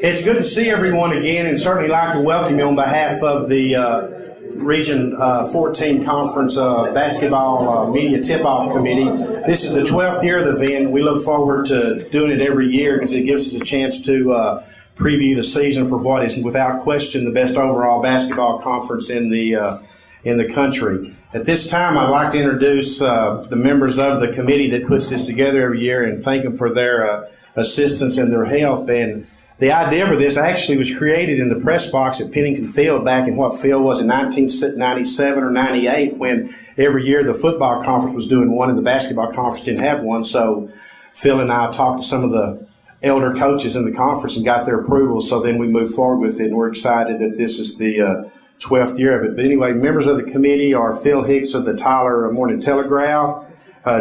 It's good to see everyone again, and certainly like to welcome you on behalf of the Region 14 Conference Basketball Media Tip-Off Committee. This is the 12th year of the event. We look forward to doing it every year because it gives us a chance to preview the season for what is, without question, the best overall basketball conference in the country. At this time, I'd like to introduce the members of the committee that puts this together every year and thank them for their assistance and their help. And the idea for this actually was created in the press box at Pennington Field back in what field was in 1997 or 98, when every year the football conference was doing one and the basketball conference didn't have one. So Phil and I talked to some of the elder coaches in the conference and got their approval. So then we moved forward with it, and we're excited that this is the 12th year of it. But anyway, members of the committee are Phil Hicks of the Tyler Morning Telegraph,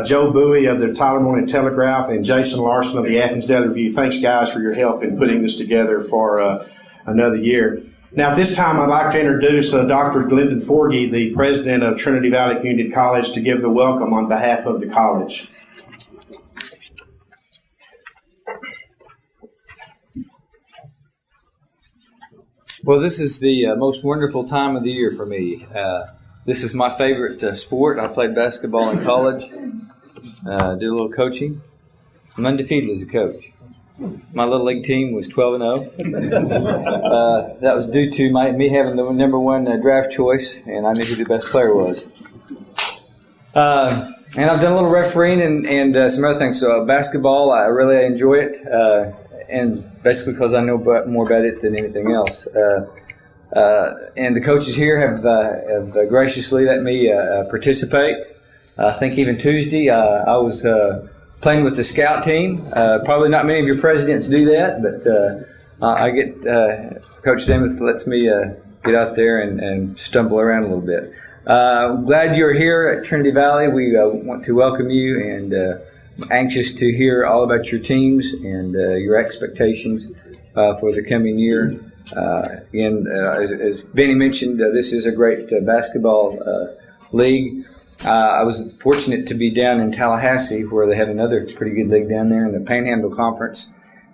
Joe Bowie of the Tyler Morning Telegraph, and Jason Larson of the Athens Daily Review. Thanks, guys, for your help in putting this together for another year. Now, at this time, I'd like to introduce Dr. Glendon Forgey, the president of Trinity Valley Community College, to give the welcome on behalf of the college. Well, this is the most wonderful time of the year for me. This is my favorite sport. I played basketball in college, did a little coaching. I'm undefeated as a coach. My little league team was 12-0. That was due to me having the number one draft choice, and I knew who the best player was. And I've done a little refereeing and some other things. So basketball, I really enjoy it, and basically because I know more about it than anything else. And the coaches here have graciously let me participate. I think even Tuesday I was playing with the scout team. Probably not many of your presidents do that, but I get Coach Demuth lets me get out there and stumble around a little bit. Glad you're here at Trinity Valley. We want to welcome you, and anxious to hear all about your teams and your expectations for the coming year. Again, as Benny mentioned, this is a great basketball league. I was fortunate to be down in Tallahassee, where they have another pretty good league down there in the Panhandle Conference,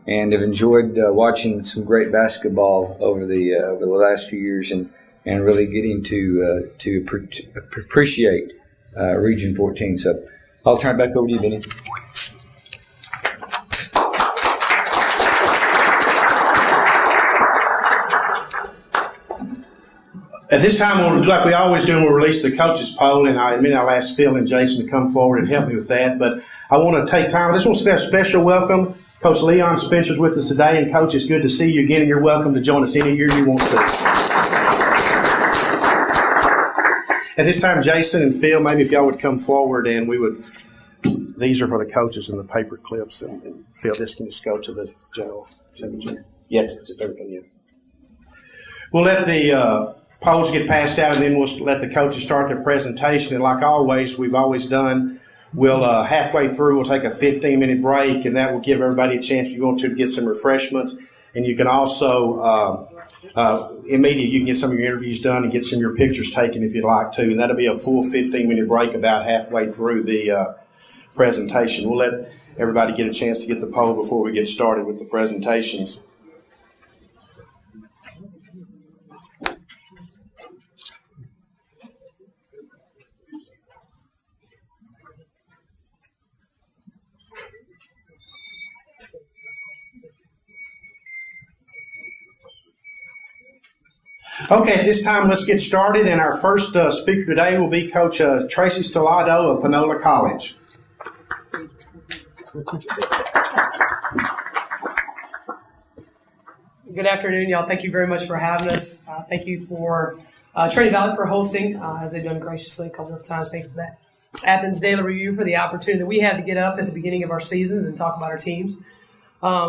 and have enjoyed watching some great basketball over the last few years, and really getting to appreciate Region 14. So I'll turn it back over to you, Benny. At this time, we'll do like we always do, we'll release the coaches poll, and I'll ask Phil and Jason to come forward and help me with that. But I want to take time. I just want to say a special welcome. Coach Leon Spencer's with us today, and Coach, it's good to see you again, and you're welcome to join us any year you want to. At this time, Jason and Phil, maybe if y'all would come forward, and we would. These are for the coaches and the paper clips, and Phil, this can just go to the general secretary. Yes, it's everything. Yeah. We'll let the polls get passed out, and then we'll let the coaches start their presentation. And like always, we've always done, we'll halfway through, we'll take a 15-minute break, and that will give everybody a chance, if you want to get some refreshments. And you can also, immediately, you can get some of your interviews done and get some of your pictures taken if you'd like to. And that'll be a full 15-minute break about halfway through the presentation. We'll let everybody get a chance to get the poll before we get started with the presentations. Okay, at this time, let's get started. And our first speaker today will be Coach Tracy Stellato of Panola College. Good afternoon, y'all. Thank you very much for having us. Thank you for Trinity Valley for hosting, as they've done graciously a couple of times. Thank you for that. Athens Daily Review for the opportunity that we had to get up at the beginning of our seasons and talk about our teams.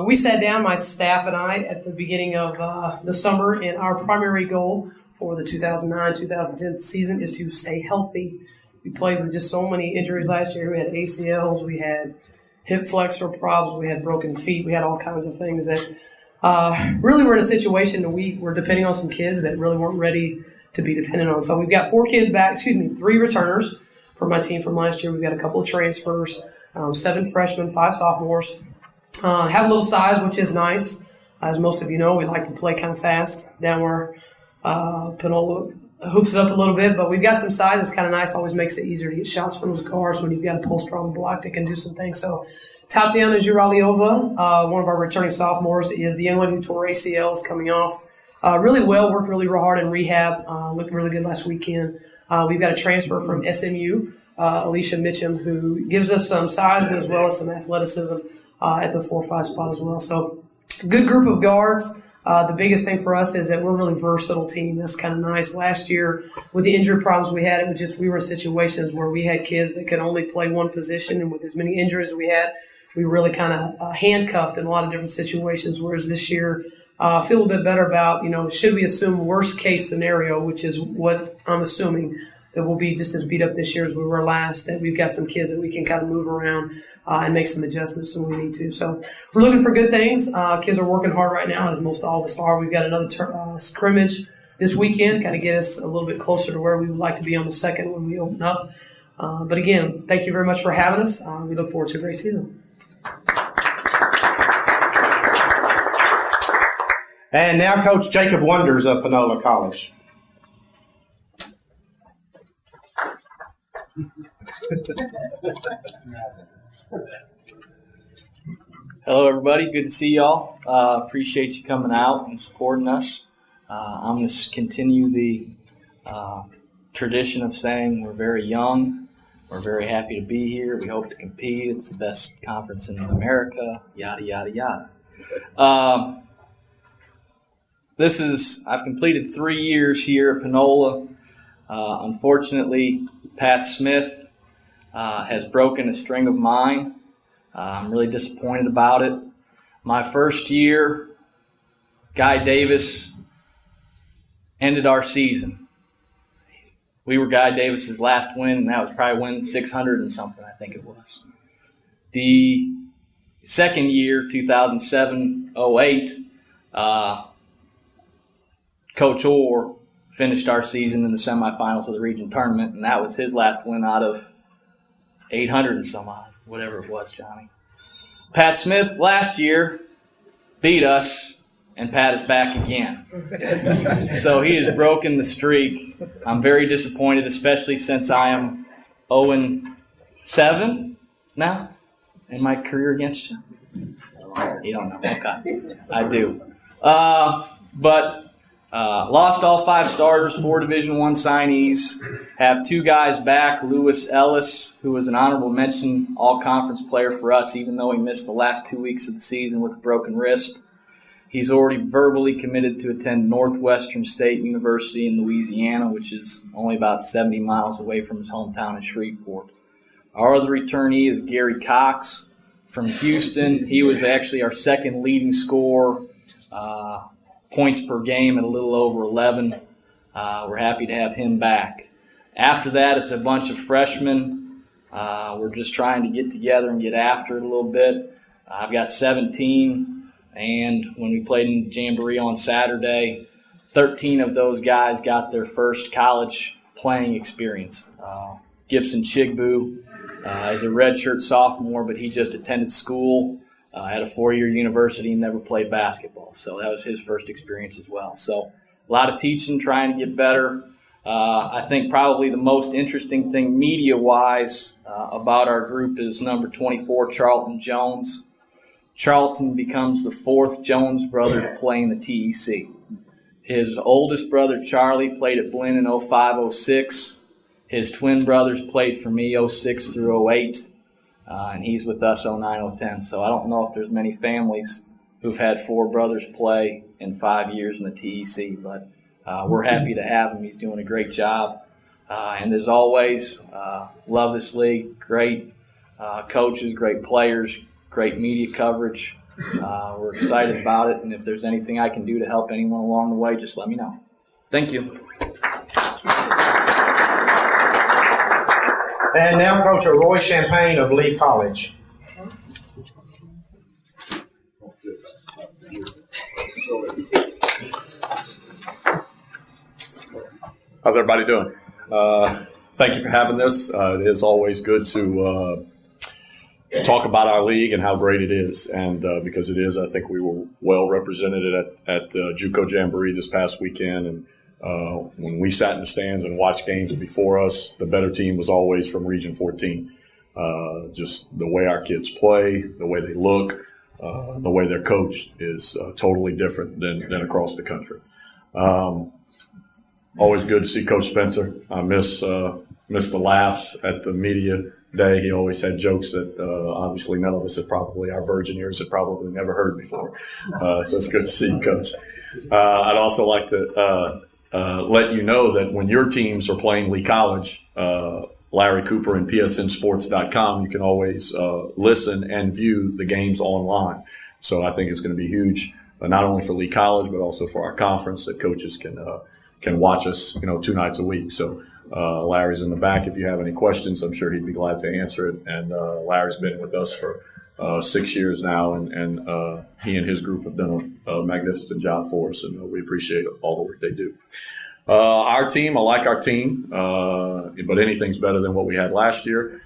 We sat down, my staff and I, at the beginning of the summer, and our primary goal for the 2009-2010 season is to stay healthy. We played with just so many injuries last year. We had ACLs, we had hip flexor problems, we had broken feet, we had all kinds of things that really were in a situation that we were depending on some kids that really weren't ready to be dependent on. So we've got 3 returners for my team from last year. We've got a couple of transfers, 7 freshmen, 5 sophomores. Have a little size, which is nice. As most of you know, we like to play kind of fast down where Panola hoops it up a little bit, but we've got some size. It's kind of nice. Always makes it easier to get shots from those guards when you've got a poster on the block that can do some things. So Tatiana Zuraliova, one of our returning sophomores, is the young lady who tore ACL, is coming off really well, worked really hard in rehab, looked really good last weekend. We've got a transfer from SMU, Alicia Mitchum, who gives us some size but as well as some athleticism at the 4-5 spot as well. So good group of guards. The biggest thing for us is that we're a really versatile team. That's kind of nice. Last year, with the injury problems we had, it was just we were in situations where we had kids that could only play one position, and with as many injuries as we had, we really kind of handcuffed in a lot of different situations. Whereas this year, I feel a little bit better about, should we assume worst case scenario, which is what I'm assuming, that we'll be just as beat up this year as we were last, that we've got some kids that we can kind of move around and make some adjustments when we need to. So we're looking for good things. Kids are working hard right now, as most all of us are. We've got another scrimmage this weekend, kind of get us a little bit closer to where we would like to be on the second when we open up. But again, thank you very much for having us. We look forward to a great season. And now Coach Jacob Wonders of Panola College. Hello, everybody. Good to see y'all. Appreciate you coming out and supporting us. I'm going to continue the tradition of saying we're very young. We're very happy to be here. We hope to compete. It's the best conference in America, yada, yada, yada. I've completed 3 years here at Panola. Unfortunately, Pat Smith has broken a string of mine. I'm really disappointed about it. My first year, Guy Davis ended our season. We were Guy Davis's last win, and that was probably win 600 and something, I think it was. The second year, 2007-08, Coach Orr finished our season in the semifinals of the region tournament, and that was his last win out of 800 and some odd, whatever it was, Johnny. Pat Smith last year beat us, and Pat is back again. So he has broken the streak. I'm very disappointed, especially since I am 0-7 now in my career against you. You don't know. Okay. I do. But lost all 5 starters, 4 Division I signees. Have 2 guys back. Lewis Ellis, who was an honorable mention all-conference player for us, even though he missed the last 2 weeks of the season with a broken wrist. He's already verbally committed to attend Northwestern State University in Louisiana, which is only about 70 miles away from his hometown in Shreveport. Our other returnee is Gary Cox from Houston. He was actually our second leading scorer, points per game at a little over 11. We're happy to have him back. After that, it's a bunch of freshmen. We're just trying to get together and get after it a little bit. I've got 17, and when we played in Jamboree on Saturday, 13 of those guys got their first college playing experience. Gibson Chigbu is a redshirt sophomore, but he just attended school at a 4-year university and never played basketball. So that was his first experience as well. So a lot of teaching, trying to get better. I think probably the most interesting thing media-wise about our group is number 24, Charlton Jones. Charlton becomes the 4th Jones brother to play in the TEC. His oldest brother, Charlie, played at Blinn in 05-06. His twin brothers played for me 06 through 08. And he's with us 09-10. So I don't know if there's many families who've had 4 brothers play in 5 years in the TEC, but we're happy to have him. He's doing a great job. And as always, love this league. Great coaches, great players, great media coverage. We're excited about it, and if there's anything I can do to help anyone along the way, just let me know. Thank you. And now Coach Roy Champagne of Lee College. How's everybody doing? Thank you for having this. It is always good to talk about our league and how great it is. And because it is, I think we were well represented at JUCO Jamboree this past weekend. And when we sat in the stands and watched games before us, the better team was always from Region 14. Just the way our kids play, the way they look, the way they're coached is totally different than across the country. Always good to see Coach Spencer. I miss the laughs at the media day. He always had jokes that obviously none of us our virgin ears had probably never heard before. So it's good to see you, Coach. I'd also like to let you know that when your teams are playing Lee College, Larry Cooper and PSNsports.com, you can always listen and view the games online. So I think it's going to be huge, not only for Lee College, but also for our conference, that coaches can watch us, 2 nights a week. So Larry's in the back. If you have any questions, I'm sure he'd be glad to answer it. And Larry's been with us for 6 years now, and he and his group have done a magnificent job for us, and we appreciate all the work they do. Our team, I like our team, but anything's better than what we had last year.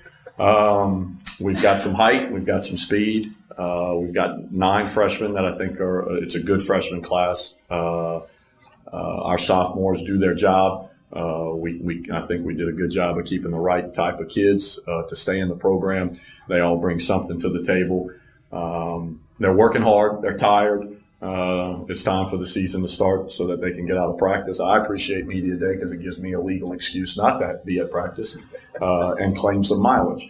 We've got some height, we've got some speed, we've got 9 freshmen that I think it's a good freshman class. Our sophomores do their job. I think we did a good job of keeping the right type of kids to stay in the program. They all bring something to the table. They're working hard. They're tired. It's time for the season to start so that they can get out of practice. I appreciate media day because it gives me a legal excuse not to be at practice and claim some mileage.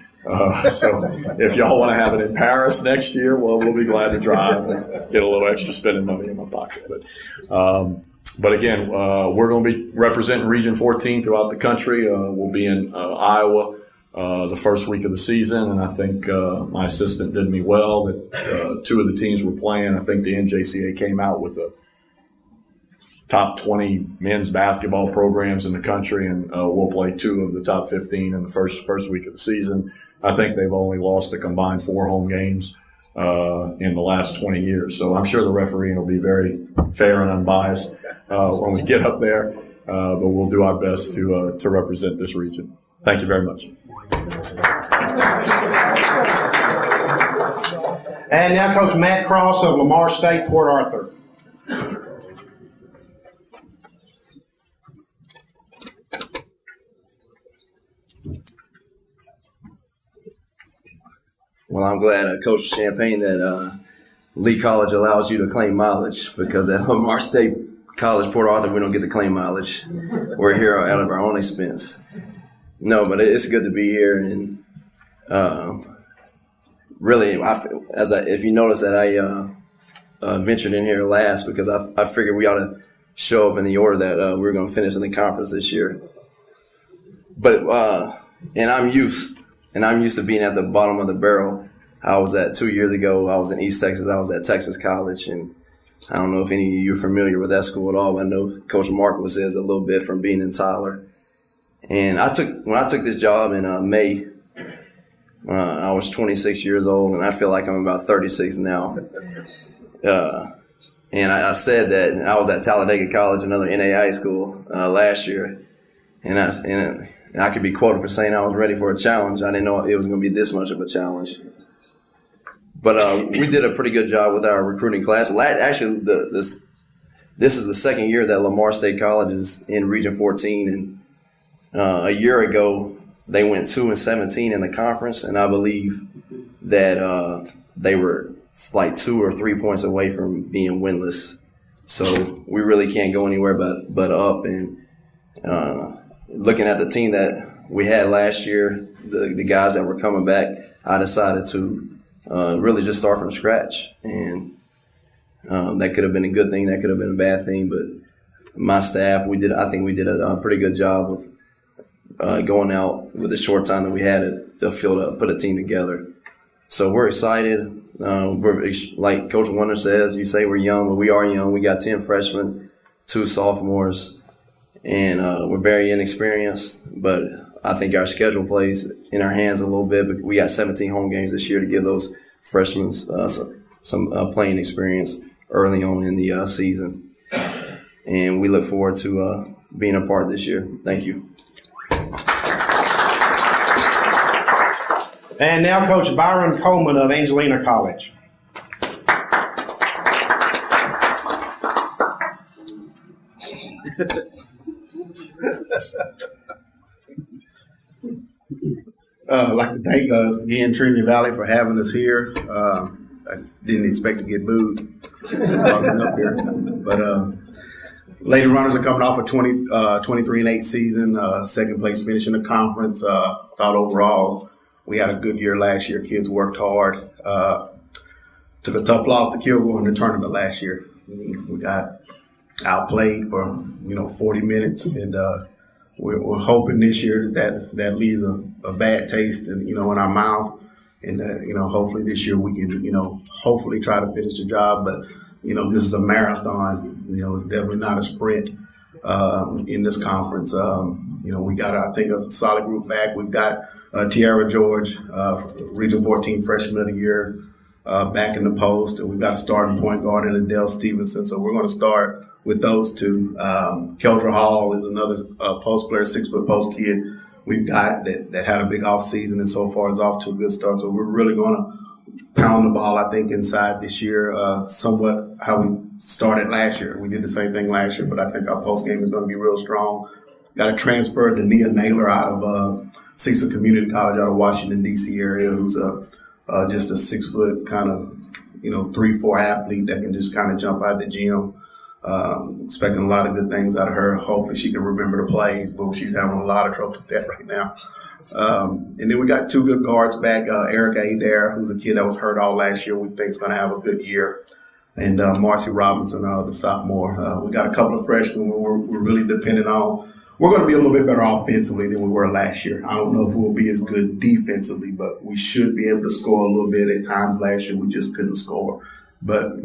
So if y'all want to have it in Paris next year, well, we'll be glad to drive and get a little extra spending money in my pocket. But again, we're going to be representing Region 14 throughout the country. We'll be in Iowa the first week of the season, and I think my assistant did me well that 2 of the teams were playing. I think the NJCAA came out with the top 20 men's basketball programs in the country, and we'll play 2 of the top 15 in the first week of the season. I think they've only lost a combined 4 home games in the last 20 years. So I'm sure the refereeing will be very fair and unbiased when we get up there, but we'll do our best to represent this region. Thank you very much. And now Coach Matt Cross of Lamar State, Port Arthur. Well, I'm glad, Coach Champagne, that Lee College allows you to claim mileage, because at Lamar State College, Port Arthur, we don't get to claim mileage. We're here out of our own expense. No, but it's good to be here, and really, if you notice that I ventured in here last because I figured we ought to show up in the order that we're going to finish in the conference this year. But and I'm used to being at the bottom of the barrel. I was at 2 years ago. I was in East Texas. I was at Texas College, and I don't know if any of you are familiar with that school at all. But I know Coach Markowitz is a little bit from being in Tyler. And when I took this job in May, I was 26 years old, and I feel like I'm about 36 now. And I said that, and I was at Talladega College, another NAIA school, last year, and I could be quoted for saying I was ready for a challenge. I didn't know it was going to be this much of a challenge. But we did a pretty good job with our recruiting class. Actually, this is the second year that Lamar State College is in Region 14, and a year ago they went 2-17 in the conference, and I believe that they were like 2 or 3 points away from being winless. So we really can't go anywhere but up. And looking at the team that we had last year, the guys that were coming back, I decided to really just start from scratch. And that could have been a good thing, that could have been a bad thing, but my staff, I think we did a pretty good job with going out with the short time that we had to put a team together. So we're excited. We're like Coach Wonder says, you say we're young, but we are young. We got 10 freshmen, 2 sophomores, and we're very inexperienced. But I think our schedule plays in our hands a little bit. But we got 17 home games this year to give those freshmen some playing experience early on in the season. And we look forward to being a part this year. Thank you. And now Coach Byron Coleman of Angelina College. I'd like to thank again Trinity Valley for having us here. I didn't expect to get booed walking up here, but Lady Runners are coming off a 23-8 season, second place finish in the conference. Thought overall we had a good year last year. Kids worked hard. Took a tough loss to Kilgore in the tournament last year. We got outplayed for 40 minutes, and we're hoping this year that leaves a bad taste in our mouth, and hopefully this year we can hopefully try to finish the job. But this is a marathon. It's definitely not a sprint in this conference. We got I think it's a solid group back. We've got Tiara George, Region 14 Freshman of the Year, back in the post, and we've got a starting point guard in Adele Stevenson. So we're going to start with those two. Keldra Hall is another post player, 6-foot post kid we've got that had a big off season and so far is off to a good start. So we're really going to pound the ball, I think, inside this year, somewhat how we started last year. We did the same thing last year, but I think our post game is going to be real strong. Got a transfer to Nia Naylor out of Cecil Community College out of Washington, D.C. area, who's just a 6-foot kind of 3-4 athlete that can just kind of jump out the gym. Expecting a lot of good things out of her. Hopefully she can remember the plays, but she's having a lot of trouble with that right now. And then we got two good guards back. Erica Adair, who's a kid that was hurt all last year, we think is going to have a good year. And Marcy Robinson, the sophomore. We got a couple of freshmen we're really dependent on. We're going to be a little bit better offensively than we were last year. I don't know if we'll be as good defensively, but we should be able to score a little bit. At times last year, we just couldn't score. But,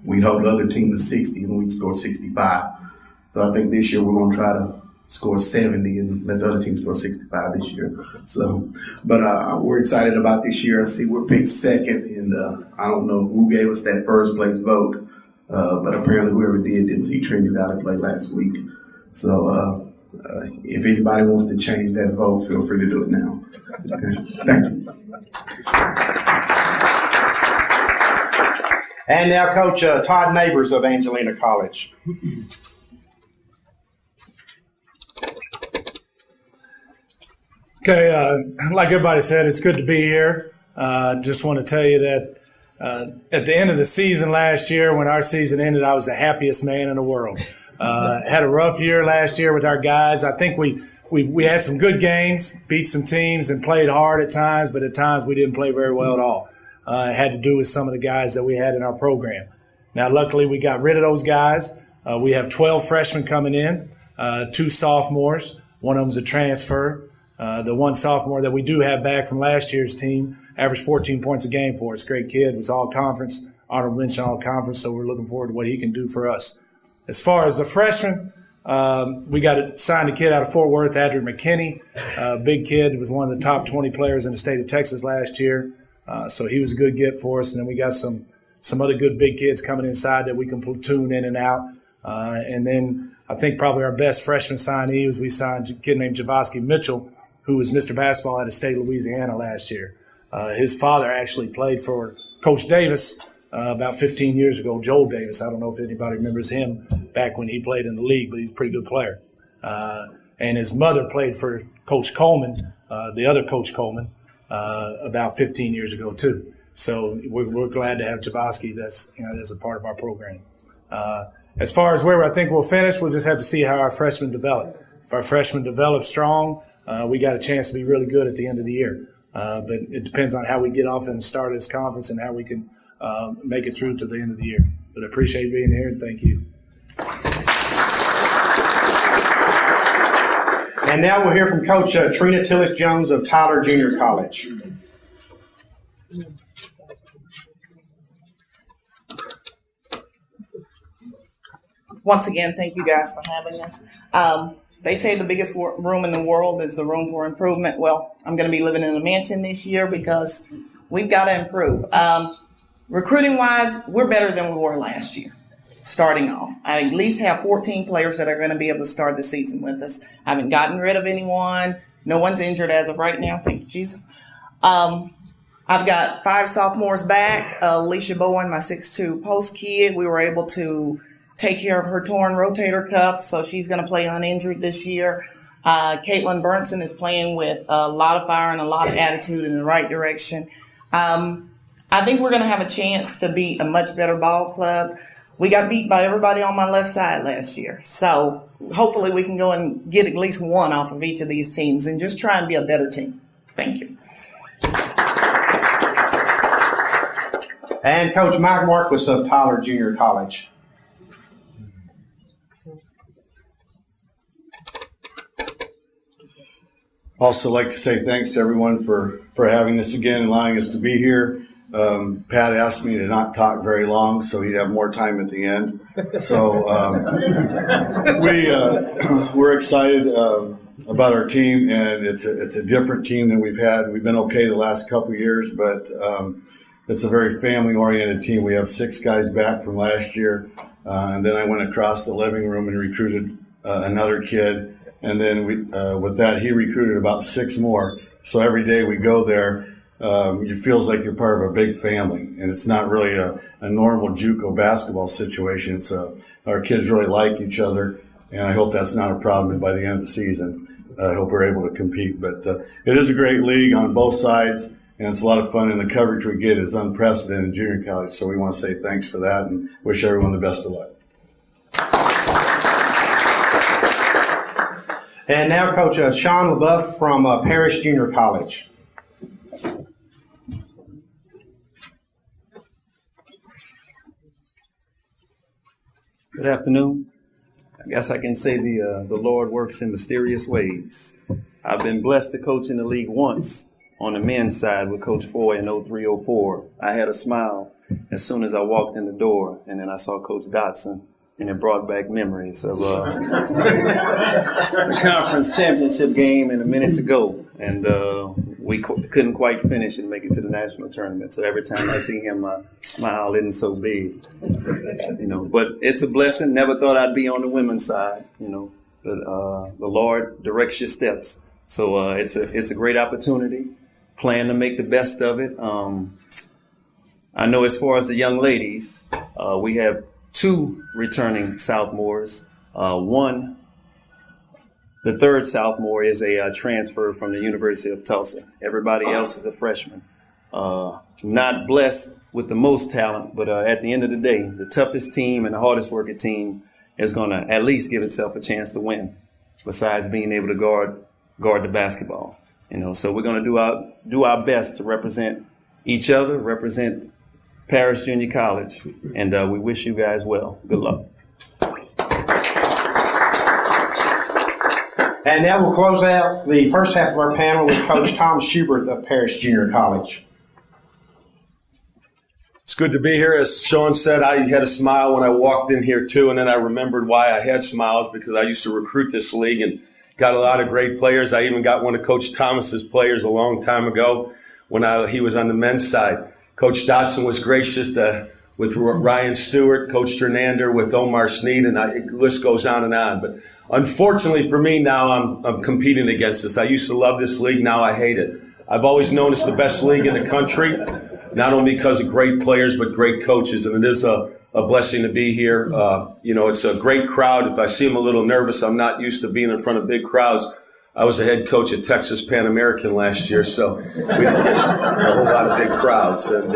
we held the other team to 60 and we scored 65. So I think this year we're going to try to score 70 and let the other team score 65 this year. So, but we're excited about this year. I see we're picked second, and I don't know who gave us that first place vote, but apparently whoever didn't see Trinity Valley play last week. So if anybody wants to change that vote, feel free to do it now. Okay. Thank you. And now Coach Todd Neighbors of Angelina College. Okay, like everybody said, it's good to be here. Just want to tell you that at the end of the season last year, when our season ended, I was the happiest man in the world. Had a rough year last year with our guys. I think we had some good games, beat some teams, and played hard at times, but at times we didn't play very well at all. It had to do with some of the guys that we had in our program. Now, luckily, we got rid of those guys. We have 12 freshmen coming in, 2 sophomores. One of them's a transfer. The one sophomore that we do have back from last year's team averaged 14 points a game for us. Great kid, was all conference, honorable mention all conference, so we're looking forward to what he can do for us. As far as the freshmen, we signed a kid out of Fort Worth, Andrew McKinney. Big kid, was one of the top 20 players in the state of Texas last year. So he was a good get for us. And then we got some other good big kids coming inside that we can platoon in and out. And then I think probably our best freshman signee was we signed a kid named Javoski Mitchell, who was Mr. Basketball at the state of Louisiana last year. His father actually played for Coach Davis about 15 years ago, Joel Davis. I don't know if anybody remembers him back when he played in the league, but he's a pretty good player. And his mother played for Coach Coleman, the other Coach Coleman, about 15 years ago too. So we're glad to have Javoski that's a part of our program. As far as where I think we'll finish, we'll just have to see how our freshmen develop. If our freshmen develop strong, we got a chance to be really good at the end of the year. But it depends on how we get off and start this conference and how we can make it through to the end of the year. But I appreciate being here, and thank you. And now we'll hear from Coach Trina Tillis-Jones of Tyler Junior College. Once again, thank you guys for having us. They say the biggest room in the world is the room for improvement. Well, I'm going to be living in a mansion this year because we've got to improve. Recruiting-wise, we're better than we were last year, starting off. I at least have 14 players that are going to be able to start the season with us. I haven't gotten rid of anyone. No one's injured as of right now. Thank you, Jesus. I've got 5 sophomores back. Alicia Bowen, my 6'2" post kid, we were able to take care of her torn rotator cuff, so she's going to play uninjured this year. Caitlin Burnson is playing with a lot of fire and a lot of attitude in the right direction. I think we're going to have a chance to be a much better ball club. We got beat by everybody on my left side last year, so hopefully we can go and get at least one off of each of these teams and just try and be a better team. Thank you. And Coach Mike Marquis of Tyler Junior College. Also like to say thanks to everyone for having us again and allowing us to be here. Pat asked me to not talk very long so he'd have more time at the end. So we're excited about our team, and it's a different team than we've had. We've been okay the last couple of years, but it's a very family-oriented team. We have 6 guys back from last year, and then I went across the living room and recruited another kid. And then with that, he recruited about 6 more. So every day we go there, it feels like you're part of a big family. And it's not really a normal JUCO basketball situation. It's our kids really like each other, and I hope that's not a problem by the end of the season. I hope we're able to compete. But it is a great league on both sides, and it's a lot of fun, and the coverage we get is unprecedented in junior college. So we want to say thanks for that and wish everyone the best of luck. And now Coach Sean LaBeouf from Parrish Junior College. Good afternoon. I guess I can say the Lord works in mysterious ways. I've been blessed to coach in the league once on the men's side with Coach Foy in 03-04. I had a smile as soon as I walked in the door, and then I saw Coach Dotson, and it brought back memories of the conference championship game and a minute to go. And we couldn't quite finish and make it to the national tournament. So every time I see him, my smile isn't so big. But it's a blessing. Never thought I'd be on the women's side, But the Lord directs your steps. So it's a great opportunity. Plan to make the best of it. I know as far as the young ladies, we have 2 returning sophomores. One, the third sophomore, is a transfer from the University of Tulsa. Everybody else is a freshman. Not blessed with the most talent, but at the end of the day, the toughest team and the hardest working team is going to at least give itself a chance to win, besides being able to guard the basketball. So we're going to do our best to represent each other, represent Parrish Junior College, and we wish you guys well. Good luck. And now we'll close out the first half of our panel with Coach Tom Schubert of Parrish Junior College. It's good to be here. As Sean said, I had a smile when I walked in here too, and then I remembered why I had smiles, because I used to recruit this league and got a lot of great players. I even got one of Coach Thomas's players a long time ago when he was on the men's side. Coach Dotson was gracious with Ryan Stewart, Coach Ternander, with Omar Sneed, and the list goes on and on. But unfortunately for me now, I'm competing against this. I used to love this league. Now I hate it. I've always known it's the best league in the country, not only because of great players, but great coaches. And it is a blessing to be here. It's a great crowd. If I see them a little nervous, I'm not used to being in front of big crowds. I was a head coach at Texas Pan American last year, so we had a whole lot of big crowds. And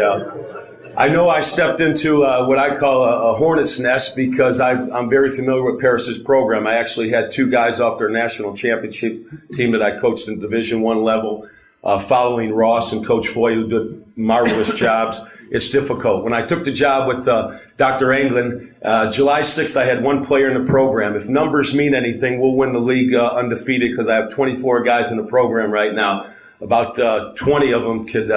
I know I stepped into what I call a hornet's nest, because I'm very familiar with Parrish's program. I actually had 2 guys off their national championship team that I coached in Division I level, following Ross and Coach Foy, who did marvelous jobs. It's difficult. When I took the job with Dr. Anglin, July 6th, I had 1 player in the program. If numbers mean anything, we'll win the league undefeated, because I have 24 guys in the program right now. About 20 of them could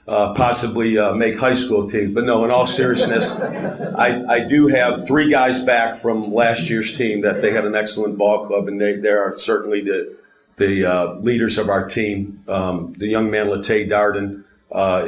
possibly make high school teams. But no, in all seriousness, I do have 3 guys back from last year's team that they had an excellent ball club, and they are certainly the leaders of our team. The young man, Latay Darden,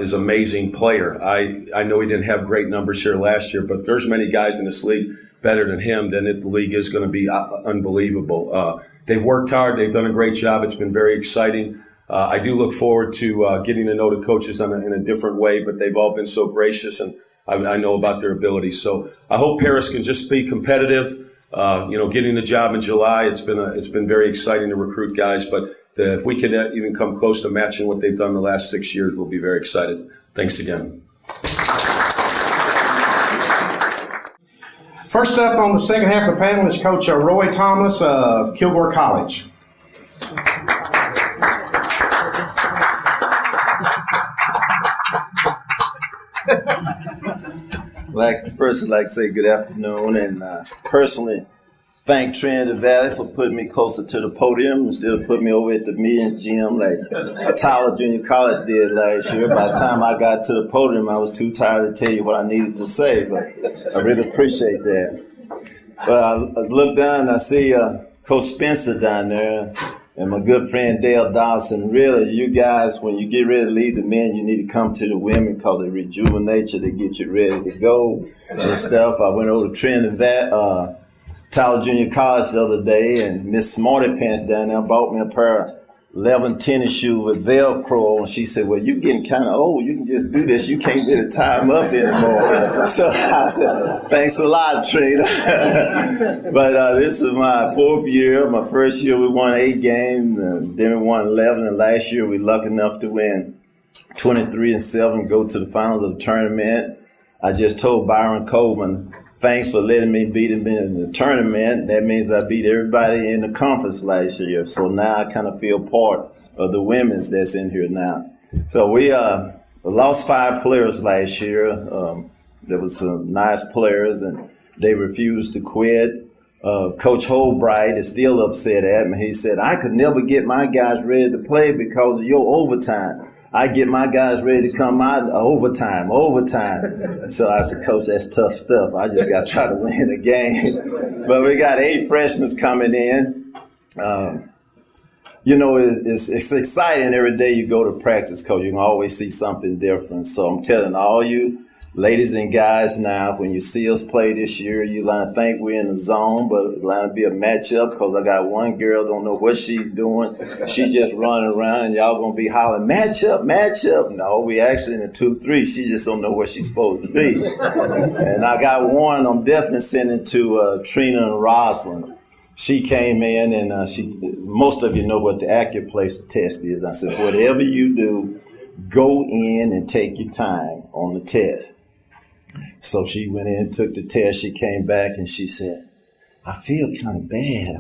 is an amazing player. I know he didn't have great numbers here last year, but if there's many guys in this league better than him, then the league is going to be unbelievable. They've worked hard. They've done a great job. It's been very exciting. I do look forward to getting to know the coaches in a different way, but they've all been so gracious, and I know about their abilities. So I hope Paris can just be competitive. Getting the job in July, it's been very exciting to recruit guys, but if we can even come close to matching what they've done the last 6 years, we'll be very excited. Thanks again. First up on the second half of the panel is Coach Roy Thomas of Kilgore College. First, I'd like to say good afternoon and personally thank Trinity Valley for putting me closer to the podium instead of putting me over at the meetings gym like Tyler Junior College did last year. By the time I got to the podium, I was too tired to tell you what I needed to say, but I really appreciate that. But I look down and I see Coach Spencer down there and my good friend Dale Dawson. Really, you guys, when you get ready to lead the men, you need to come to the women because they rejuvenate you, they get you ready to go and stuff. I went over to Trinity Valley, Tyler Junior College the other day, and Miss Smarty Pants down there bought me a pair of 11 tennis shoes with Velcro, and she said, well, you're getting kind of old. You can just do this. You can't really tie them up anymore. So I said, thanks a lot, Trina. But this is my fourth year. My first year we won 8 games, then we won 11, and last year we were lucky enough to win 23-7, go to the finals of the tournament. I just told Byron Coleman, thanks for letting me beat him in the tournament. That means I beat everybody in the conference last year. So now I kind of feel part of the women's that's in here now. So we lost 5 players last year. There was some nice players, and they refused to quit. Coach Holbright is still upset at me. He said, I could never get my guys ready to play because of your overtime. I get my guys ready to come out overtime. So I said, Coach, that's tough stuff. I just got to try to win the game. But we got 8 freshmen coming in. It's exciting every day you go to practice because you can always see something different. So I'm telling all you ladies and guys now, when you see us play this year, you're going to think we're in the zone, but it's going to be a matchup because I got one girl, don't know what she's doing. She just running around, and y'all going to be hollering, matchup. No, we actually in the 2-3. She just don't know where she's supposed to be. And I got one I'm definitely sending to Trina and Rosalind. She came in, and most of you know what the Accuplacer test is. I said, whatever you do, go in and take your time on the test. So she went in, took the test. She came back and she said, I feel kind of bad.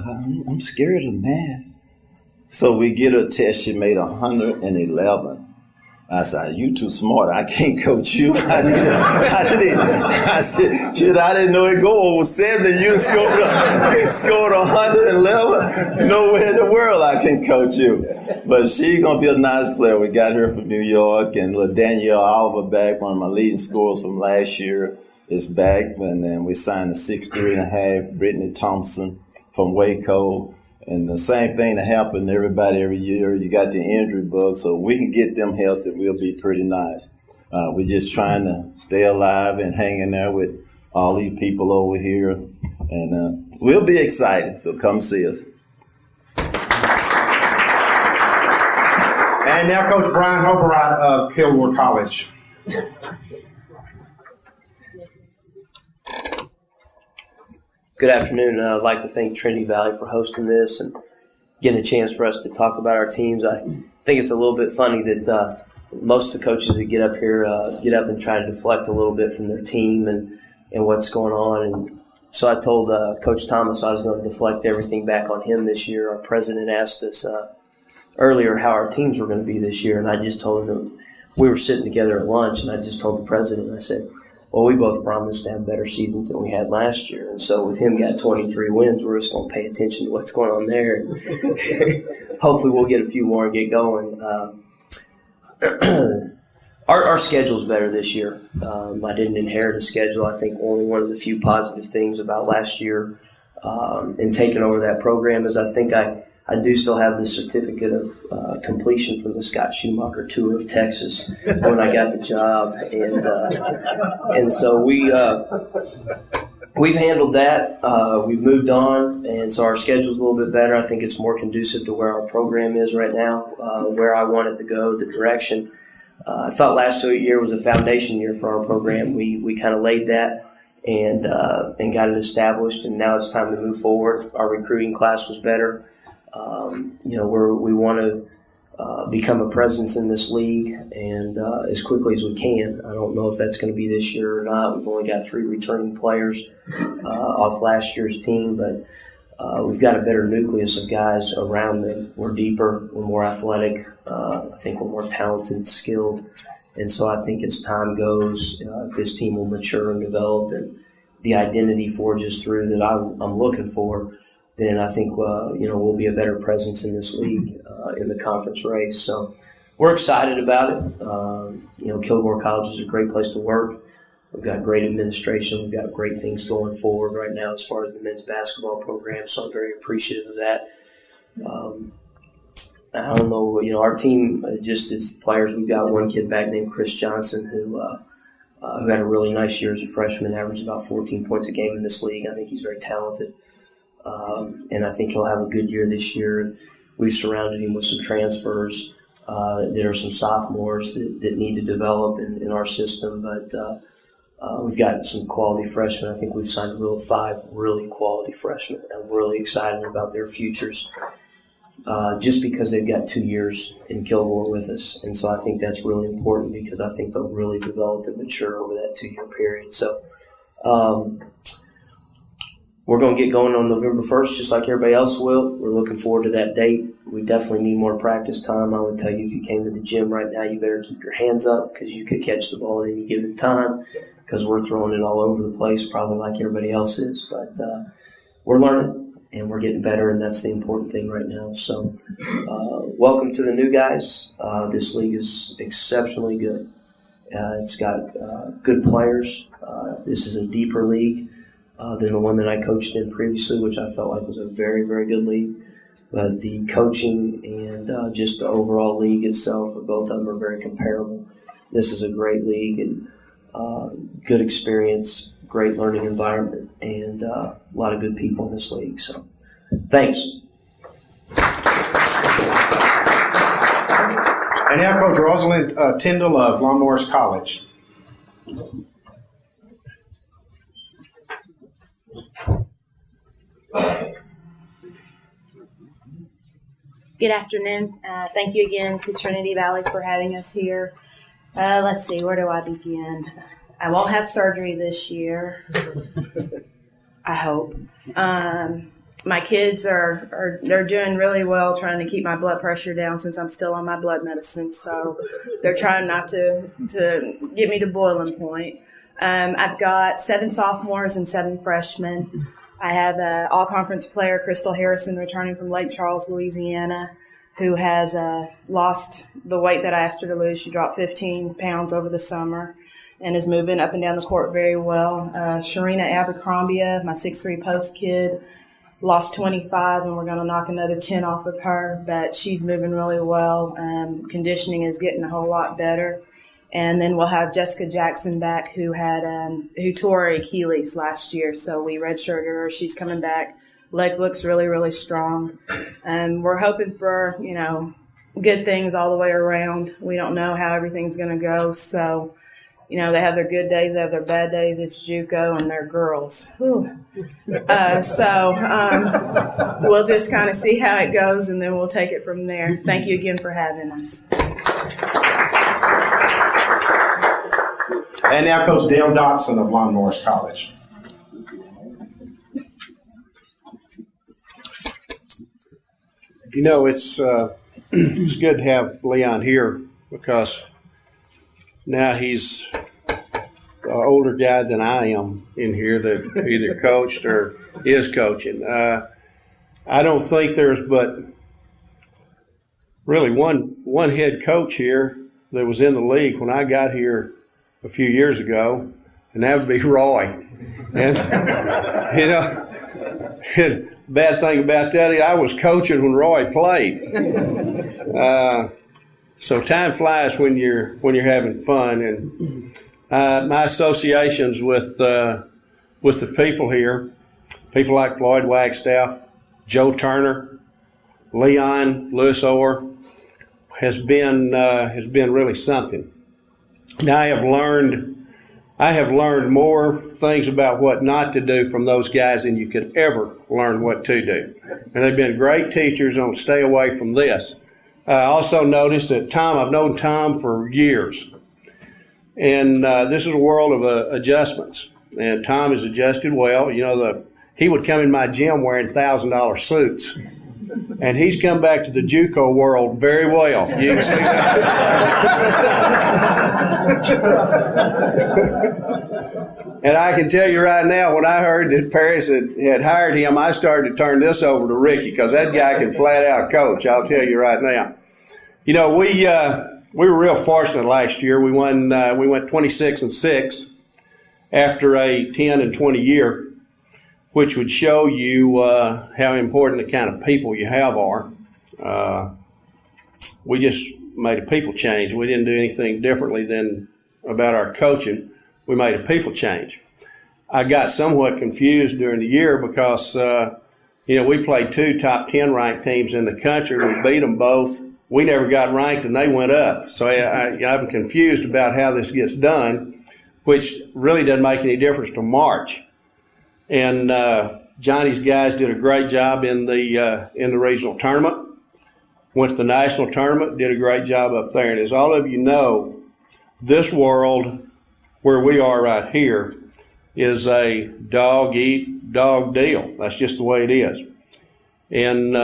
I'm scared of math. So we get her a test. She made 111. I said, you too smart. I can't coach you. I didn't know it go over 70. You scored 111. Nowhere in the world I can coach you. But she's going to be a nice player. We got her from New York, and Danielle Oliver back, one of my leading scorers from last year, is back. And then we signed a 6'3.5", Brittany Thompson from Waco. And the same thing that happened to everybody every year. You got the injury bug, so we can get them healthy. We'll be pretty nice. We're just trying to stay alive and hang in there with all these people over here. And we'll be excited, so come see us. And now Coach Brian Holbright of Kilgore College. Good afternoon. I'd like to thank Trinity Valley for hosting this and getting a chance for us to talk about our teams. I think it's a little bit funny that most of the coaches that get up here get up and try to deflect a little bit from their team and what's going on. And so I told Coach Thomas I was going to deflect everything back on him this year. Our president asked us earlier how our teams were going to be this year, and I just told him, we were sitting together at lunch, and I just told the president, I said, well, we both promised to have better seasons than we had last year. And so with him got 23 wins, we're just going to pay attention to what's going on there. And hopefully we'll get a few more and get going. Our schedule's better this year. I didn't inherit a schedule. I think only one of the few positive things about last year in taking over that program is I think I do still have the certificate of completion from the Scott Schumacher Tour of Texas when I got the job, and so we've handled that. We've moved on, and so our schedule's a little bit better. I think it's more conducive to where our program is right now, where I want it to go, the direction. I thought last year was a foundation year for our program. We kind of laid that and got it established, and now it's time to move forward. Our recruiting class was better. We want to become a presence in this league and as quickly as we can. I don't know if that's going to be this year or not. We've only got 3 returning players off last year's team, but we've got a better nucleus of guys around them. We're deeper, we're more athletic, I think we're more talented, skilled, and so I think as time goes, if this team will mature and develop and the identity forges through that I'm looking for, then I think we'll be a better presence in this league in the conference race. So we're excited about it. Kilgore College is a great place to work. We've got great administration. We've got great things going forward right now as far as the men's basketball program. So I'm very appreciative of that. I don't know, our team, just as players, we've got one kid back named Chris Johnson who had a really nice year as a freshman, averaged about 14 points a game in this league. I think he's very talented. And I think he'll have a good year this year. We've surrounded him with some transfers. There are some sophomores that need to develop in our system, but we've got some quality freshmen. I think we've signed 5 really quality freshmen. I'm really excited about their futures just because they've got 2 years in Kilgore with us. And so I think that's really important because I think they'll really develop and mature over that 2-year period. So we're going to get going on November 1st, just like everybody else will. We're looking forward to that date. We definitely need more practice time. I would tell you if you came to the gym right now, you better keep your hands up because you could catch the ball at any given time because we're throwing it all over the place, probably like everybody else is. But we're learning, and we're getting better, and that's the important thing right now. So welcome to the new guys. This league is exceptionally good. It's got good players. This is a deeper league than the one that I coached in previously, which I felt like was a very, very good league. But the coaching and just the overall league itself, both of them are very comparable. This is a great league and good experience, great learning environment, and a lot of good people in this league. So, thanks. And now Coach Rosalind Tyndall of Lon Morris College. Good afternoon. Thank you again to Trinity Valley for having us here. Let's see, where do I begin? I won't have surgery this year. I hope. My kids they're doing really well trying to keep my blood pressure down since I'm still on my blood medicine. So they're trying not to get me to boiling point. I've got 7 sophomores and 7 freshmen. I have an all-conference player, Crystal Harrison, returning from Lake Charles, Louisiana, who has lost the weight that I asked her to lose. She dropped 15 pounds over the summer and is moving up and down the court very well. Sharina Abercrombie, my 6'3" post kid, lost 25, and we're going to knock another 10 off of her, but she's moving really well. Conditioning is getting a whole lot better. And then we'll have Jessica Jackson back, who tore her Achilles last year. So we redshirted her. She's coming back. Leg looks really, really strong. And we're hoping for, good things all the way around. We don't know how everything's going to go. So, they have their good days, they have their bad days. It's JUCO and they're girls. We'll just kind of see how it goes, and then we'll take it from there. Thank you again for having us. And now Coach Dale Dotson of Lon Morris College. It's good to have Leon here because now he's an older guy than I am in here that either coached or is coaching. I don't think there's but really one head coach here that was in the league when I got here a few years ago, and that would be Roy. And, bad thing about that is I was coaching when Roy played. So time flies when you're having fun. And my associations with with the people here, people like Floyd Wagstaff, Joe Turner, Leon, Lewis Orr, has been really something. Now I have learned more things about what not to do from those guys than you could ever learn what to do. And they've been great teachers on stay away from this. I also noticed that I've known Tom for years. And this is a world of adjustments. And Tom has adjusted well. You know, he would come in my gym wearing $1,000 suits. And he's come back to the JUCO world very well. You can see that. And I can tell you right now, when I heard that Paris had hired him, I started to turn this over to Ricky, because that guy can flat out coach. I'll tell you right now. You know, we were real fortunate last year. We went 26-6 after a 10-20 year, which would show you how important the kind of people you have are. We just made a people change. We didn't do anything differently than about our coaching. We made a people change. I got somewhat confused during the year because, we played 2 top 10 ranked teams in the country. We beat them both. We never got ranked, and they went up. So I'm confused about how this gets done, which really doesn't make any difference to March. And Johnny's guys did a great job in the regional tournament. Went to the national tournament, did a great job up there. And as all of you know, this world where we are right here is a dog-eat-dog deal. That's just the way it is. And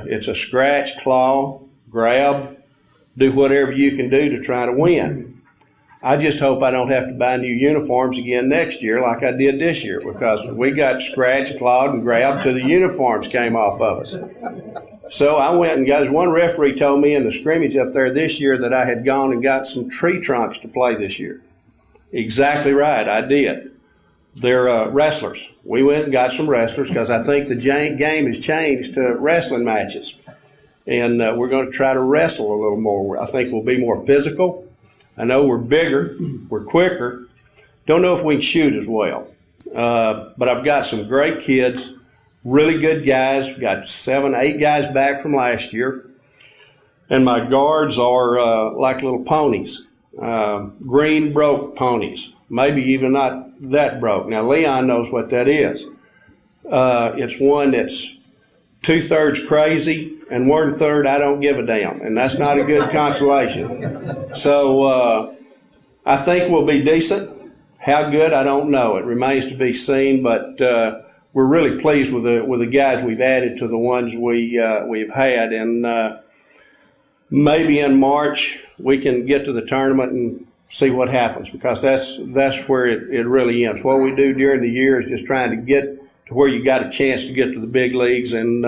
it's a scratch, claw, grab, do whatever you can do to try to win. I just hope I don't have to buy new uniforms again next year like I did this year, because we got scratched, clawed, and grabbed till the uniforms came off of us. So I went and got, one referee told me in the scrimmage up there this year that I had gone and got some tree trunks to play this year. Exactly right, I did. They're wrestlers. We went and got some wrestlers because I think the game has changed to wrestling matches. And we're going to try to wrestle a little more. I think we'll be more physical. I know we're bigger, we're quicker. Don't know if we can shoot as well. But I've got some great kids, really good guys. We've got 7, 8 guys back from last year. And my guards are like little ponies, green broke ponies, maybe even not that broke. Now, Leon knows what that is. It's one that's 2/3 crazy and 1/3 I don't give a damn, and that's not a good consolation. So I think we'll be decent. How good, I don't know. It remains to be seen, but we're really pleased with the guys we've added to the ones we've had, and maybe in March we can get to the tournament and see what happens, because that's where it really ends. What we do during the year is just trying to get to where you got a chance to get to the big leagues, and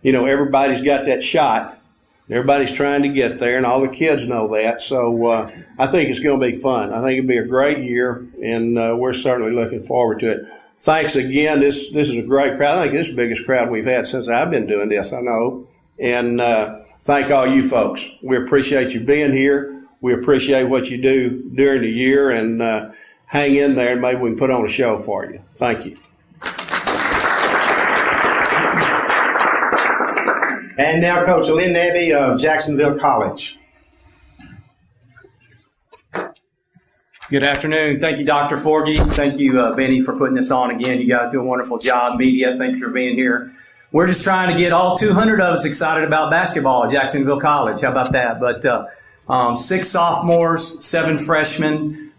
everybody's got that shot. Everybody's trying to get there, and all the kids know that. So I think it's going to be fun. I think it'll be a great year, and we're certainly looking forward to it. Thanks again. This is a great crowd. I think this is the biggest crowd we've had since I've been doing this, I know. And thank all you folks. We appreciate you being here. We appreciate what you do during the year, and hang in there, and maybe we can put on a show for you. Thank you. And now Coach Lynn Abbey of Jacksonville College. Good afternoon. Thank you, Dr. Forgy. Thank you, Benny, for putting this on again. You guys do a wonderful job. Media, thank you for being here. We're just trying to get all 200 of us excited about basketball at Jacksonville College. How about that? But 6 sophomores, 7 freshmen.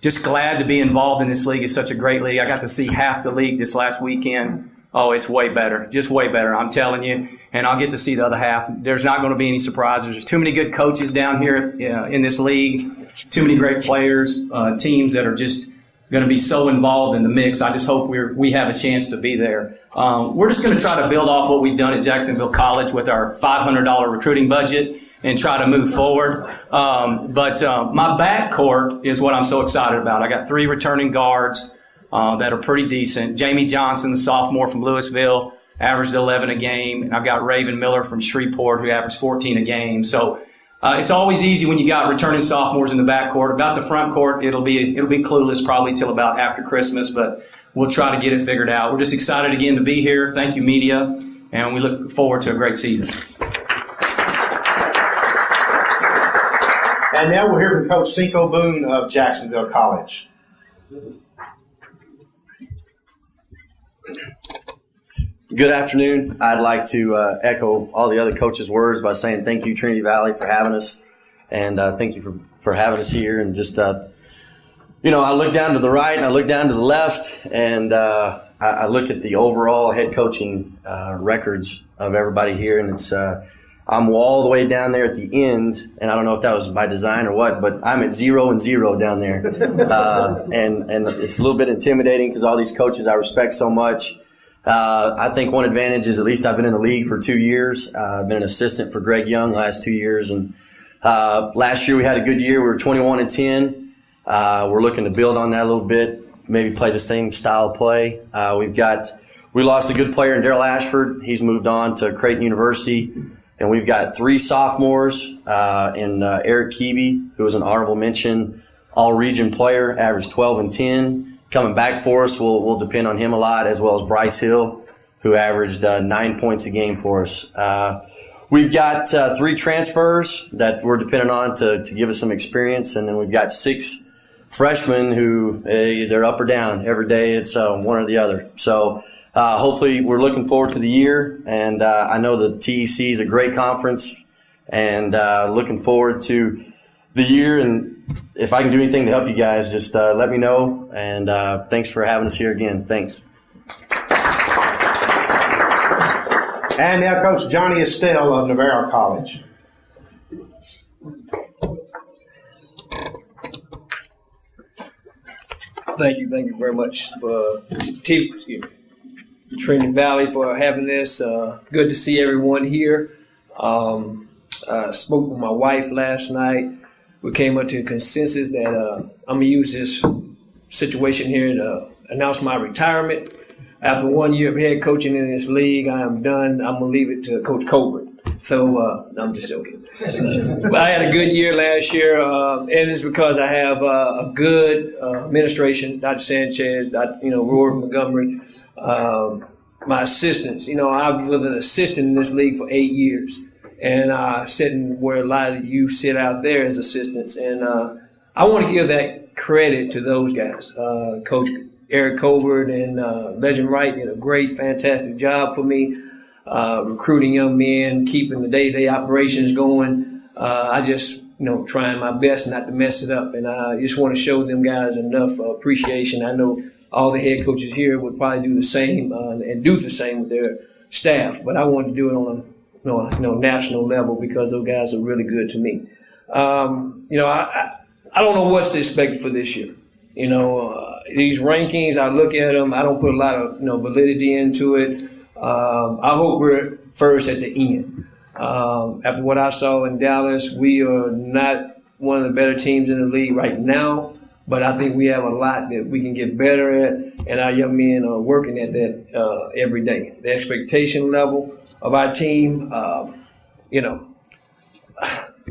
Just glad to be involved in this league. It's such a great league. I got to see half the league this last weekend. Oh, it's way better. Just way better, I'm telling you. And I'll get to see the other half. There's not going to be any surprises. There's too many good coaches down here in this league, too many great players, teams that are just going to be so involved in the mix. I just hope we have a chance to be there. We're just going to try to build off what we've done at Jacksonville College with our $500 recruiting budget and try to move forward. But my backcourt is what I'm so excited about. I got 3 returning guards that are pretty decent. Jamie Johnson, the sophomore from Louisville, averaged 11 a game. And I've got Raven Miller from Shreveport, who averaged 14 a game. So It's always easy when you got returning sophomores in the backcourt. About the front court, it'll be clueless probably till about after Christmas, but we'll try to get it figured out. We're just excited again to be here. Thank you, media, and we look forward to a great season. And now we'll hear from Coach Cinco Boone of Jacksonville College. Good afternoon. I'd like to echo all the other coaches' words by saying thank you, Trinity Valley, for having us, and thank you for having us here. And just, I look down to the right and I look down to the left, and I look at the overall head coaching records of everybody here, and it's I'm all the way down there at the end, and I don't know if that was by design or what, but I'm at 0-0 down there, and it's a little bit intimidating because all these coaches I respect so much. I think one advantage is at least I've been in the league for 2 years. I've been an assistant for Greg Young the last 2 years, and last year we had a good year. We were 21-10. We're looking to build on that a little bit, maybe play the same style of play. We lost a good player in Daryl Ashford. He's moved on to Creighton University, and we've got 3 sophomores in Eric Keeby, who was an honorable mention all-region player, averaged 12 and 10. Coming back for us, we'll depend on him a lot, as well as Bryce Hill, who averaged 9 points a game for us. We've got 3 transfers that we're dependent on to give us some experience, and then we've got 6 freshmen who they're up or down every day. It's one or the other. So hopefully we're looking forward to the year, and I know the TEC is a great conference, and looking forward to the year. And if I can do anything to help you guys, just let me know. And thanks for having us here again. Thanks. And now Coach Johnny Estelle of Navarro College. Thank you very much for Trinity Valley for having this. Good to see everyone here. I spoke with my wife last night. We came up to a consensus that I'm going to use this situation here to announce my retirement. After 1 year of head coaching in this league, I am done. I'm going to leave it to Coach Colbert. So I'm just joking. But I had a good year last year, and it's because I have a good administration, Dr. Sanchez, Rory Montgomery, my assistants. I've been an assistant in this league for 8 years. And sitting where a lot of you sit out there as assistants. And I want to give that credit to those guys. Coach Eric Colbert and Legend Wright did a great, fantastic job for me, recruiting young men, keeping the day-to-day operations going. I just, trying my best not to mess it up. And I just want to show them guys enough appreciation. I know all the head coaches here would probably do the same and do the same with their staff. But I want to do it on a national level because those guys are really good to me. I don't know what's to expect for this year. These rankings, I look at them. I don't put a lot of validity into it. I hope we're first at the end. After what I saw in Dallas, we are not one of the better teams in the league right now, but I think we have a lot that we can get better at, and our young men are working at that every day. The expectation level of our team, we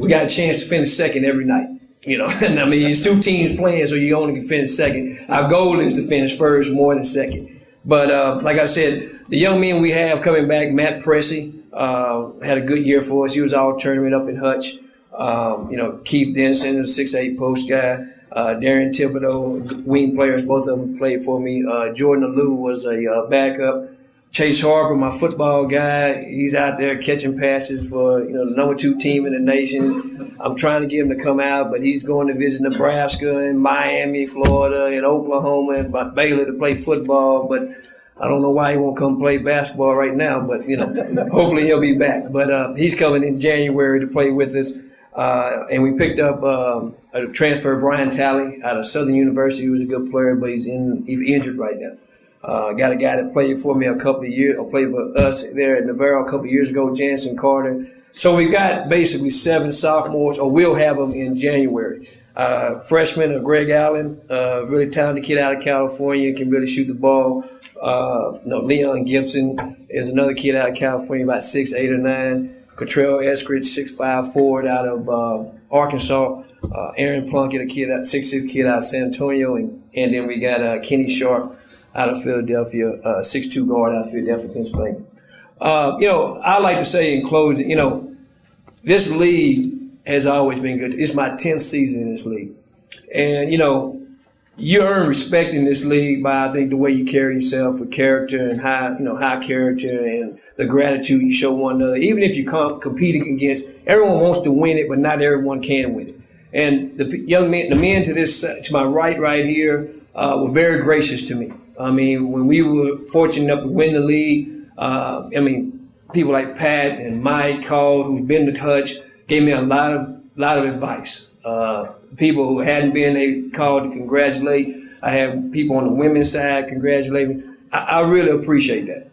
got a chance to finish second every night. And I mean, it's 2 teams playing, so you only can finish second. Our goal is to finish first more than second. But like I said, the young men we have coming back, Matt Pressey had a good year for us. He was all tournament up in Hutch. Keith Denson, a 6'8" post guy. Darren Thibodeau, wing players, both of them played for me. Jordan Alou was a backup. Chase Harper, my football guy, he's out there catching passes for the number 2 team in the nation. I'm trying to get him to come out, but he's going to visit Nebraska and Miami, Florida, and Oklahoma, and Baylor to play football. But I don't know why he won't come play basketball right now. But hopefully he'll be back. But he's coming in January to play with us. And we picked up a transfer, Brian Talley, out of Southern University. He was a good player, but he's injured right now. Got a guy that played for me a couple of years, or played for us there at Navarro a couple of years ago, Jansen Carter. So we got basically 7 sophomores, or we'll have them in January. Freshman, Greg Allen, really talented kid out of California, can really shoot the ball. Leon Gibson is another kid out of California, about 6'8" or 9. Cottrell Eskridge, 6'5" forward out of Arkansas. Aaron Plunkett, a 6'6" kid out of San Antonio. And then we got Kenny Sharp out of Philadelphia, 6'2" guard out of Philadelphia, Pennsylvania. I like to say in closing, this league has always been good. It's my 10th season in this league. And, you earn respect in this league by, I think, the way you carry yourself with character and high character and the gratitude you show one another. Even if you're competing against, everyone wants to win it, but not everyone can win it. And the men to my right here, were very gracious to me. I mean, when we were fortunate enough to win the league, people like Pat and Mike Call, who's been to touch, gave me a lot of advice. People who hadn't been, they called to congratulate. I had people on the women's side congratulate me. I really appreciate that.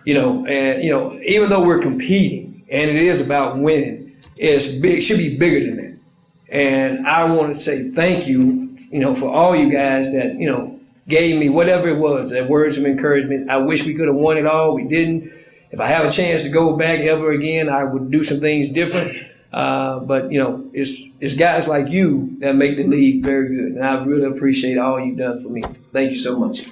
Even though we're competing and it is about winning, it should be bigger than that. And I want to say thank you, for all you guys that, gave me whatever it was, that words of encouragement. I wish we could have won it all. We didn't. If I have a chance to go back ever again, I would do some things different. But it's guys like you that make the league very good, and I really appreciate all you've done for me. Thank you so much.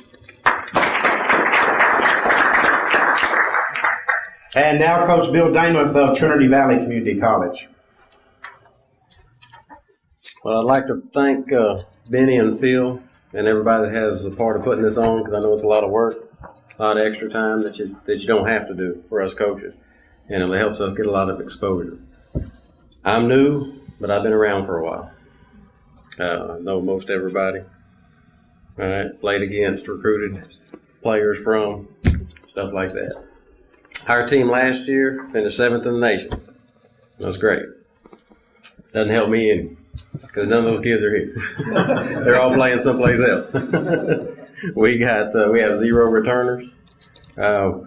And now Coach Bill Damuth of Trinity Valley Community College. Well, I'd like to thank Benny and Phil and everybody that has a part of putting this on, because I know it's a lot of work, a lot of extra time that you don't have to do for us coaches, and it helps us get a lot of exposure. I'm new, but I've been around for a while. I know most everybody. All right, played against, recruited players from, stuff like that. Our team last year finished 7th in the nation. That was great. Doesn't help me any, because none of those kids are here. They're all playing someplace else. We have 0 returners. The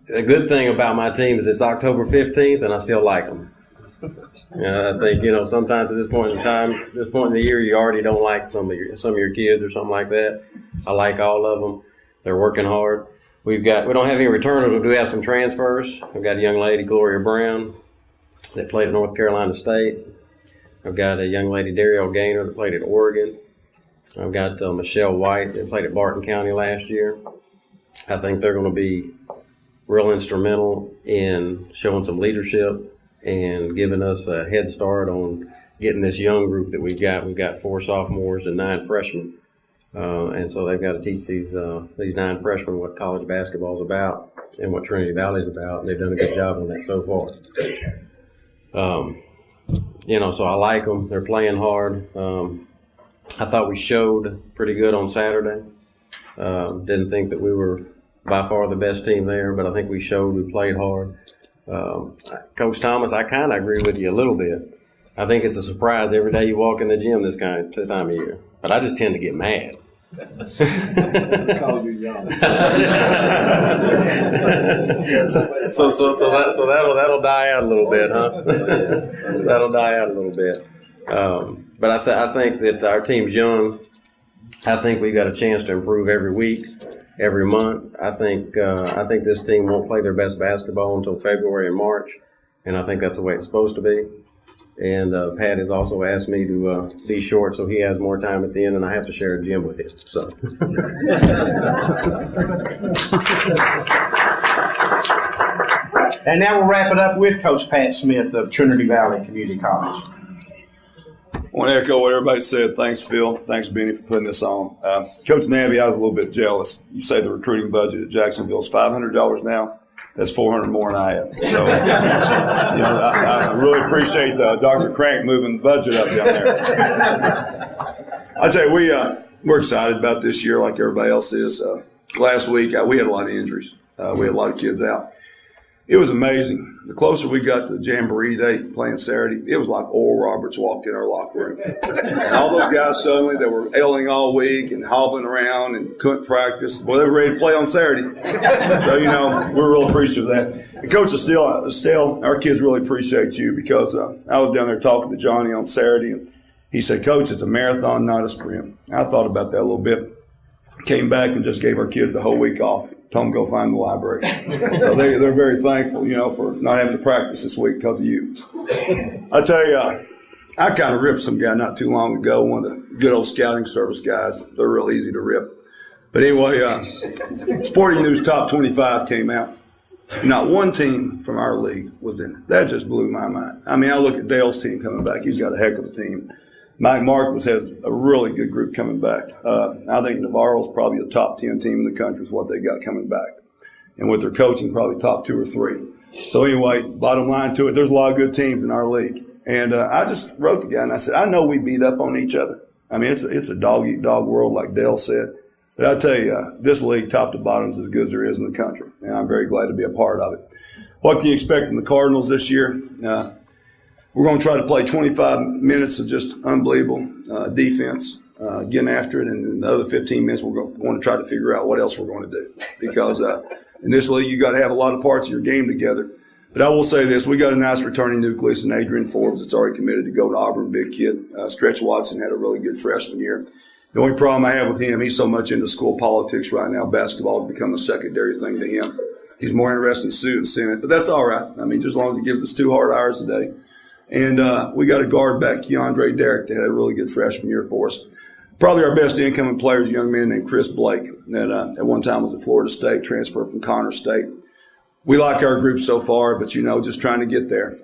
good thing about my team is it's October 15th, and I still like them. I think, sometimes at this point in time, this point in the year, you already don't like some of your kids or something like that. I like all of them. They're working hard. We don't have any returners, but we do have some transfers. I've got a young lady, Gloria Brown, that played at North Carolina State. I've got a young lady, Darielle Gaynor, that played at Oregon. I've got Michelle White that played at Barton County last year. I think they're going to be real instrumental in showing some leadership and giving us a head start on getting this young group that we've got. We've got 4 sophomores and 9 freshmen. And so they've got to teach these 9 freshmen what college basketball is about and what Trinity Valley is about. And they've done a good job on that so far. So I like them. They're playing hard. I thought we showed pretty good on Saturday. Didn't think that we were by far the best team there, but I think we showed we played hard. Coach Thomas, I kind of agree with you a little bit. I think it's a surprise every day you walk in the gym this time of year. But I just tend to get mad. so that'll die out a little bit, huh? That'll die out a little bit. But I think that our team's young. I think we've got a chance to improve every week, every month. I think this team won't play their best basketball until February and March, and I think that's the way it's supposed to be. And Pat has also asked me to be short so he has more time at the end and I have to share a gym with him. So. And now we'll wrap it up with Coach Pat Smith of Trinity Valley Community College. I want to echo what everybody said. Thanks, Phil. Thanks, Benny, for putting this on. Coach Nabby, I was a little bit jealous. You say the recruiting budget at Jacksonville is $500 now. That's $400 more than I have. So, I really appreciate Dr. Crank moving the budget up down there. I tell you, we're excited about this year like everybody else is. Last week, we had a lot of injuries. We had a lot of kids out. It was amazing. The closer we got to the Jamboree Day playing Saturday, it was like Oral Roberts walked in our locker room. And all those guys suddenly that were ailing all week and hobbling around and couldn't practice, well, they were ready to play on Saturday. So, we're real appreciative of that. And Coach Estelle, our kids really appreciate you because I was down there talking to Johnny on Saturday, and he said, Coach, it's a marathon, not a sprint. I thought about that a little bit. came back and just gave our kids a whole week off. Told them to go find the library. So they're very thankful, for not having to practice this week because of you. I tell you, I kind of ripped some guy not too long ago, one of the good old scouting service guys. They're real easy to rip. But anyway, Sporting News Top 25 came out. Not one team from our league was in it. That just blew my mind. I mean, I look at Dale's team coming back. He's got a heck of a team. Mike Marcus has a really good group coming back. I think Navarro's probably a top 10 team in the country with what they got coming back. And with their coaching, probably top 2 or 3. So anyway, bottom line to it, there's a lot of good teams in our league. And I just wrote the guy and I said, I know we beat up on each other. I mean, it's a dog-eat-dog world, like Dale said. But I tell you, this league, top to bottom, is as good as there is in the country. And I'm very glad to be a part of it. What can you expect from the Cardinals this year? We're going to try to play 25 minutes of just unbelievable defense, getting after it. And in the other 15 minutes, we're going to try to figure out what else we're going to do. Because in this league, you got to have a lot of parts of your game together. But I will say this, we got a nice returning nucleus in Adrian Forbes that's already committed to go to Auburn, big kid. Stretch Watson had a really good freshman year. The only problem I have with him, he's so much into school politics right now. Basketball has become a secondary thing to him. He's more interested in student senate, but that's all right. I mean, just as long as he gives us 2 hard hours a day. And we got a guard back, Keandre Derrick, that had a really good freshman year for us. Probably our best incoming player is a young man named Chris Blake that at one time was at Florida State, transferred from Connor State. We like our group so far, but, just trying to get there.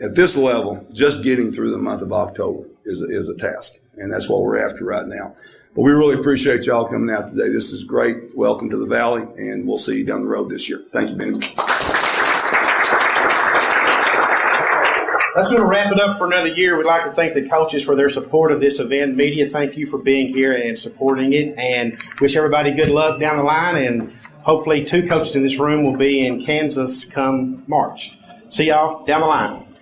At this level, just getting through the month of October is a task, and that's what we're after right now. But we really appreciate y'all coming out today. This is great. Welcome to the Valley, and we'll see you down the road this year. Thank you, Benny. That's going to wrap it up for another year. We'd like to thank the coaches for their support of this event. Media, thank you for being here and supporting it, and wish everybody good luck down the line. And hopefully 2 coaches in this room will be in Kansas come March. See y'all down the line.